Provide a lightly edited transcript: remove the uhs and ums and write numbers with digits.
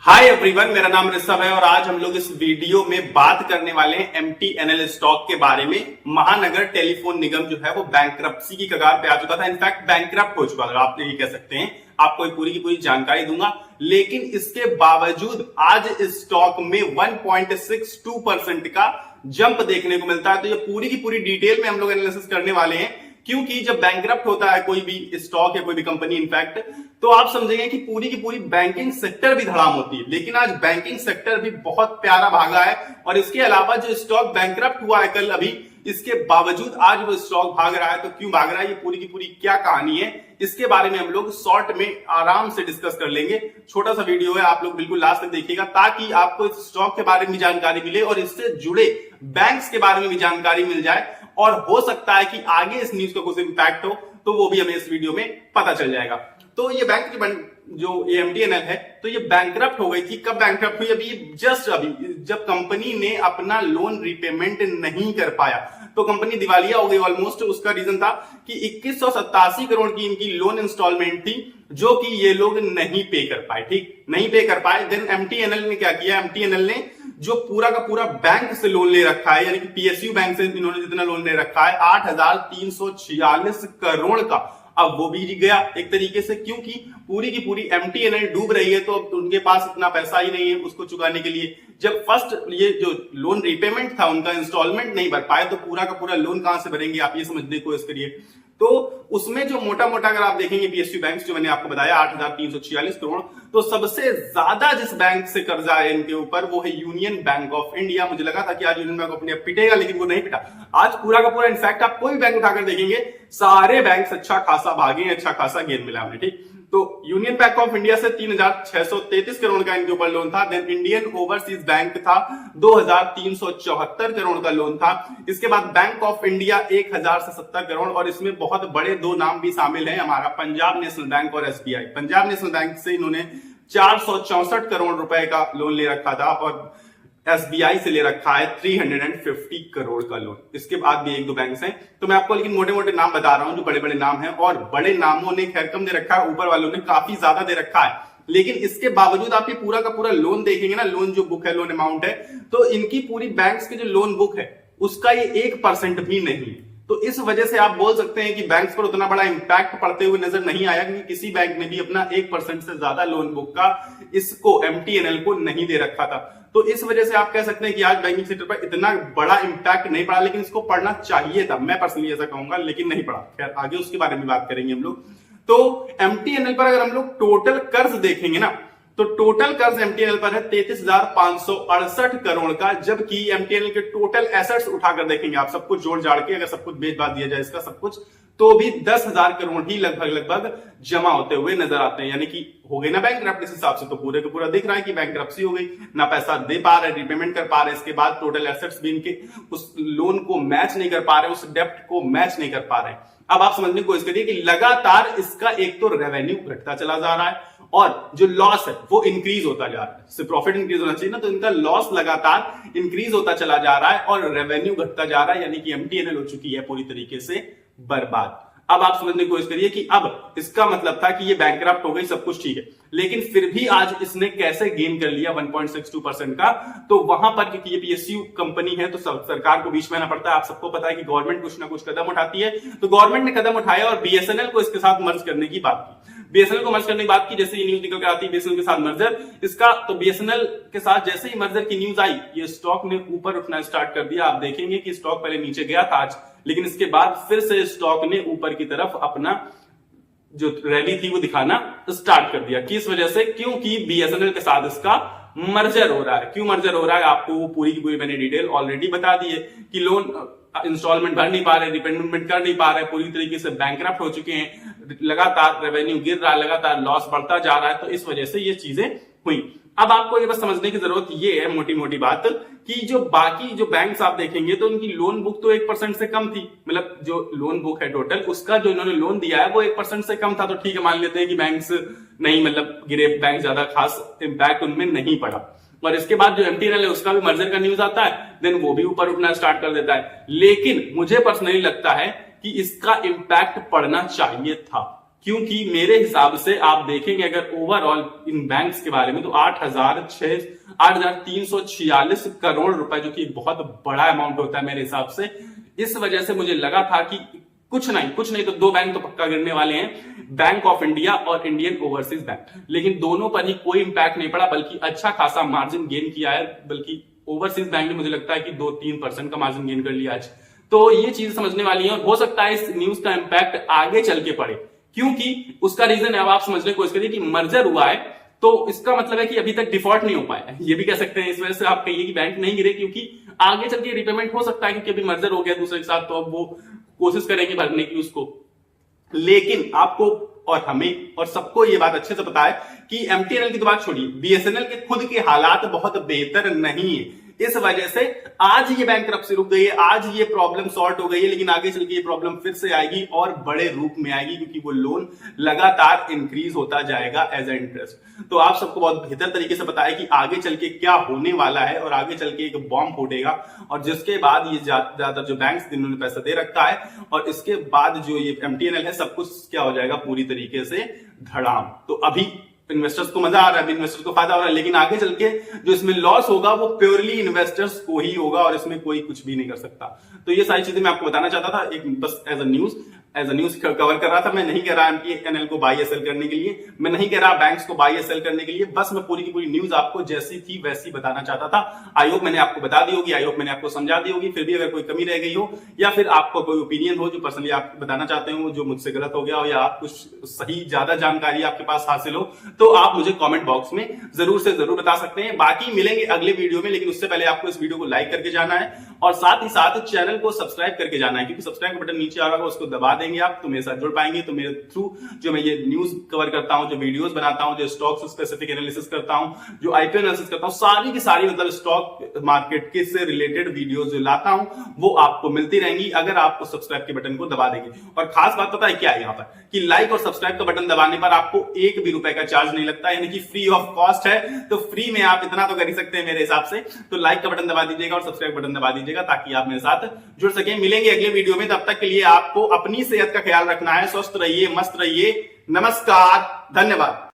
Hi everyone, मेरा नाम ऋषभ है और आज हम लोग इस वीडियो में बात करने वाले हैं एमटीएनएल स्टॉक के बारे में। महानगर टेलीफोन निगम जो है वो बैंकरप्सी की कगार पे आ चुका था, इनफैक्ट बैंकरप्ट हो चुका था, आप ये कह सकते हैं। आपको पूरी की पूरी जानकारी दूंगा, लेकिन इसके बावजूद आज इस स्टॉक में 1.62% का जंप देखने को मिलता है। तो ये पूरी की पूरी डिटेल में हम लोग एनालिसिस करने वाले हैं, क्योंकि जब बैंकरप्ट होता है कोई भी स्टॉक या कोई भी कंपनी इनफैक्ट, तो आप समझेंगे कि पूरी की पूरी बैंकिंग सेक्टर भी धड़ाम होती है। लेकिन आज बैंकिंग सेक्टर भी बहुत प्यारा भागा है और इसके अलावा जो स्टॉक बैंकरप्ट हुआ है कल अभी, इसके बावजूद आज वो स्टॉक भाग रहा है। तो क्यों भाग रहा है, ये पूरी की पूरी क्या कहानी है, इसके बारे में हम लोग शॉर्ट में आराम से डिस्कस कर लेंगे। छोटा सा वीडियो है, आप लोग बिल्कुल लास्ट तक देखिएगा ताकि आपको इस स्टॉक के बारे में जानकारी मिले और इससे जुड़े बैंक्स के बारे में भी जानकारी मिल जाए। और हो सकता है कि आगे इस न्यूज का कुछ इंपैक्ट हो, तो वो भी हमें इस वीडियो में पता चल जाएगा। तो ये बैंक जो एमटीएनएल है, तो ये बैंकरप्ट हो गई थी। कब बैंकरप्ट हुई? अभी जस्ट अभी, जब कंपनी ने अपना लोन रिपेमेंट नहीं कर पाया तो कंपनी दिवालिया हो गई ऑलमोस्ट। उसका रीजन था कि 2187 करोड़ की इनकी लोन इंस्टॉलमेंट थी, जो कि ये लोग नहीं पे कर पाए। ठीक, नहीं पे कर पाए। देन एमटीएनएल ने क्या किया, एमटीएनएल ने जो पूरा का पूरा बैंक से लोन ले रखा है, यानी कि पीएसयू बैंक से इन्होंने जितना लोन ले रखा है 8,346 करोड़ का, अब वो भी गया एक तरीके से, क्योंकि पूरी की पूरी एमटीएनएल डूब रही है। तो अब उनके पास इतना पैसा ही नहीं है उसको चुकाने के लिए। जब फर्स्ट ये जो लोन रिपेमेंट था उनका इंस्टॉलमेंट नहीं भर पाए, तो पूरा का पूरा लोन कहां से भरेंगे, आप ये समझने की कोशिश करिए। तो उसमें जो मोटा मोटा अगर आप देखेंगे पीएसयू बैंक जो मैंने आपको बताया 8,346 करोड़, तो सबसे ज्यादा जिस बैंक से कर्जा है इनके ऊपर वो है यूनियन बैंक ऑफ इंडिया। मुझे लगा था कि आज यूनियन बैंक ऑफ इंडिया पिटेगा, लेकिन वो नहीं पिटा। आज पूरा का पूरा, इनफैक्ट आप कोई बैंक उठाकर देखेंगे सारे बैंक अच्छा खासा भागे, अच्छा खासा गेन मिला हमें। ठीक, तो यूनियन बैंक ऑफ इंडिया से 3,633 करोड़ का इनके ऊपर लोन था। देन इंडियन ओवरसीज बैंक था 2,374 करोड़ का लोन था। इसके बाद बैंक ऑफ इंडिया 1,070 करोड़, और इसमें बहुत बड़े दो नाम भी शामिल हैं, हमारा पंजाब नेशनल बैंक और एसबीआई। पंजाब नेशनल बैंक से इन्होंने 464 करोड़ रुपए का लोन ले रखा था और एसबीआई से ले रखा है 350 करोड़ का लोन। इसके बाद भी एक दो बैंक्स हैं, तो मैं आपको लेकिन मोटे मोटे नाम बता रहा हूं जो बड़े बड़े नाम हैं। और बड़े नामों ने खैर कम दे रखा है, ऊपर वालों ने काफी ज्यादा दे रखा है। लेकिन इसके बावजूद आप ये पूरा का पूरा लोन देखेंगे ना, लोन जो बुक है, लोन अमाउंट है, तो इनकी पूरी बैंक्स की जो लोन बुक है उसका ये 1% भी नहीं है। तो इस वजह से आप बोल सकते हैं कि बैंक्स पर उतना बड़ा इंपैक्ट पड़ते हुए नजर नहीं आया, क्योंकि किसी बैंक ने भी अपना 1% से ज्यादा लोन बुक का इसको एमटीएनएल को नहीं दे रखा था। तो इस वजह से आप कह सकते हैं कि आज बैंकिंग सेक्टर पर इतना बड़ा इंपैक्ट नहीं पड़ा, लेकिन इसको पड़ना चाहिए था, मैं पर्सनली ऐसा कहूंगा, लेकिन नहीं पड़ा। खैर आगे उसके बारे में बात करेंगे हम लोग। तो एमटीएनएल पर अगर हम लोग टोटल कर्ज देखेंगे ना, तो टोटल कर्ज एमटीएनएल पर है 33,568 करोड़ का, जबकि एमटीएनएल के टोटल एसेट्स उठाकर देखेंगे आप, सब कुछ जोड़ जाड़ के अगर सब कुछ बेच बाच दिया जाए इसका सब कुछ, तो भी 10,000 करोड़ ही लगभग जमा होते हुए नजर आते हैं। यानी कि हो गई ना बैंकरप्ट, इस हिसाब से तो पूरे का पूरा दिख रहा है कि बैंकरप्सी हो गई, ना पैसा दे पा रहे, रिपेमेंट कर पा रहे, इसके बाद टोटल एसेट्स भी इनके उस लोन को मैच नहीं कर पा रहे, उस डेप्ट को मैच नहीं कर पा रहे। अब आप समझने की कोशिश करिए कि लगातार इसका एक तो रेवेन्यू घटता चला जा रहा है और जो लॉस है वो इंक्रीज होता जा रहा है। सिर्फ प्रॉफिट इंक्रीज होना चाहिए ना, तो इनका लॉस लगातार इंक्रीज होता चला जा रहा है और रेवेन्यू घटता जा रहा है, यानी कि एमटीएनएल हो चुकी है पूरी तरीके से बर्बाद। अब आप समझने की कोशिश करिए कि अब इसका मतलब था कि ये बैंकरप्ट हो गई, सब कुछ ठीक है, लेकिन फिर भी आज इसने कैसे गेन कर लिया 1.62% का। तो वहां पर, क्योंकि ये पीएसयू कंपनी है, तो सरकार को बीच में आना पड़ता है। आप सबको पता है कि गवर्नमेंट कुछ ना कुछ कदम उठाती है, तो गवर्नमेंट ने कदम उठाया और बीएसएनएल को इसके साथ मर्ज करने की बात की। बीएसएनएल को मर्ज करने की बात की, जैसे ये न्यूज निकल कर आती है बीएसएनएल के साथ मर्जर इसका, तो बीएसएनएल के साथ जैसे ही मर्जर की न्यूज आई, ये स्टॉक ने ऊपर उठना स्टार्ट कर दिया। आप देखेंगे कि स्टॉक पहले नीचे गया था आज, लेकिन इसके बाद फिर से स्टॉक ने ऊपर की तरफ अपना जो रैली थी वो दिखाना स्टार्ट कर दिया। किस वजह से? क्योंकि बीएसएनएल के साथ इसका मर्जर हो रहा है। क्यों मर्जर हो रहा है, आपको पूरी की पूरी मैंने डिटेल ऑलरेडी बता दी है कि लोन इंस्टॉलमेंट भर नहीं पा रहे, रिपेमेंट कर नहीं पा रहे, पूरी तरीके से बैंकरप्ट हो चुके हैं, लगातार रेवेन्यू गिर रहा है, लगातार लॉस बढ़ता जा रहा है। तो इस वजह से ये चीजें हुई। अब आपको ये बस समझने की जरूरत ये है, मोटी मोटी बात, कि जो बाकी जो बैंक्स आप देखेंगे तो उनकी लोन बुक तो 1% से कम थी। मतलब जो लोन बुक है टोटल, उसका जो इन्होंने लोन दिया है वो 1% से कम था। तो ठीक है, मान लेते हैं कि बैंक्स नहीं, मतलब गिरे, बैंक ज्यादा खास इंपैक्ट उनमें नहीं पड़ा। और इसके बाद जो एमटीएनएल है उसका भी मर्जर का न्यूज आता है, देन वो भी ऊपर उठना स्टार्ट कर देता है। लेकिन मुझे पर्सनली लगता है कि इसका इंपैक्ट पड़ना चाहिए था। क्योंकि मेरे हिसाब से आप देखेंगे अगर ओवरऑल इन बैंक्स के बारे में तो 8,346 करोड़ रुपए, जो कि बहुत बड़ा अमाउंट होता है मेरे हिसाब से। इस वजह से मुझे लगा था कि कुछ नहीं तो दो बैंक तो पक्का गिरने वाले हैं, बैंक ऑफ इंडिया और इंडियन ओवरसीज बैंक, लेकिन दोनों पर ही कोई इंपैक्ट नहीं पड़ा, बल्कि अच्छा खासा मार्जिन गेन किया है। बल्कि ओवरसीज बैंक ने मुझे लगता है कि 2-3% का मार्जिन गेन कर लिया आज। तो ये चीज समझने वाली है और हो सकता है इस न्यूज का इंपैक्ट आगे चल के पड़े, क्योंकि उसका रीजन है, अब आप समझने की कोशिश करिए कि मर्जर हुआ है तो इसका मतलब है कि अभी तक डिफॉल्ट नहीं हो पाया है, ये भी कह सकते हैं। इस वजह से आप कहिए कि बैंक नहीं गिरे, क्योंकि आगे चल के रिपेमेंट हो सकता है, क्योंकि अभी मर्जर हो गया दूसरे के साथ, तो अब वो कोशिश करेंगे भरने की उसको। लेकिन आपको और हमें और सबको ये बात अच्छे से पता है कि एमटीएनएल की तो बात छोड़िए, बीएसएनएल के खुद के हालात बहुत बेहतर नहीं है। इस वजह से आज ये बैंकरप्सी रुक गई है, आज ये प्रॉब्लम सॉर्ट हो गई है, लेकिन आगे चल के ये प्रॉब्लम फिर से आएगी और बड़े रूप में आएगी, क्योंकि वो लोन लगातार इंक्रीज होता जाएगा एज ए इंटरेस्ट। तो आप सबको बहुत बेहतर तरीके से पता है कि आगे चल के क्या होने वाला है, और आगे चल के एक बॉम्ब फूटेगा, और जिसके बाद ये ज्यादातर जो बैंक्स जिन्होंने पैसा दे रखा है, और इसके बाद जो ये एमटीएनएल है, सब कुछ क्या हो जाएगा पूरी तरीके से धड़ाम। तो अभी इन्वेस्टर्स को मजा आ रहा है, इन्वेस्टर्स को फायदा हो रहा है, लेकिन आगे चल के जो इसमें लॉस होगा वो प्योरली इन्वेस्टर्स को ही होगा, और इसमें कोई कुछ भी नहीं कर सकता। तो ये सारी चीजें मैं आपको बताना चाहता था, एक बस एज अ न्यूज कवर कर रहा था। मैं नहीं कह रहा एमटीएनएल को बाई या सेल करने के लिए, मैं नहीं कह रहा बैंक्स को बाई या सेल करने के लिए, बस मैं पूरी की पूरी न्यूज आपको जैसी थी वैसी बताना चाहता था। आई होप मैंने आपको बता दी होगी, आई होप मैंने आपको समझा दी होगी। फिर भी अगर कोई कमी रह गई हो, या फिर आपको कोई ओपिनियन हो जो पर्सनली आप बताना चाहते हो, जो मुझसे गलत हो गया हो, या आप कुछ सही ज्यादा जानकारी आपके पास हासिल हो, तो आप मुझे कमेंट बॉक्स में जरूर से जरूर बता सकते हैं। बाकी मिलेंगे अगले वीडियो में, लेकिन उससे पहले आपको इस वीडियो को लाइक करके जाना है, और साथ ही साथ चैनल को सब्सक्राइब करके जाना है, क्योंकि सब्सक्राइब का बटन नीचे आ रहा होगा, उसको दबा देंगे आप तो मेरे साथ जुड़ पाएंगे। तो मेरे थ्रू जो मैं ये न्यूज कवर करता हूं, जो वीडियोस बनाता हूं, जो स्टॉक्स स्पेसिफिक एनालिसिस करता हूं, जो आईपीओ एनालिसिस करता हूं, सारी की सारी मतलब स्टॉक मार्केट के से रिलेटेड वीडियोस जो लाता हूं, वो आपको मिलती रहेंगी अगर आप उस सब्सक्राइब के बटन को दबा देंगे। और खास बात पता है क्या है यहाँ पर, कि लाइक और सब्सक्राइब का बटन दबाने पर आपको एक भी रुपए का चार्ज नहीं लगता, यानी कि फ्री ऑफ कॉस्ट है। तो फ्री में आप इतना तो कर ही सकते हैं मेरे हिसाब से। तो लाइक का बटन दबा दीजिएगा और सब्सक्राइब बटन दबा दीजिएगा, ताकि आप मेरे साथ जुड़ सके। मिलेंगे अगले वीडियो में, तब तक के लिए आपको अपनी सेहत का ख्याल रखना है। स्वस्थ रहिए, मस्त रहिए। नमस्कार, धन्यवाद।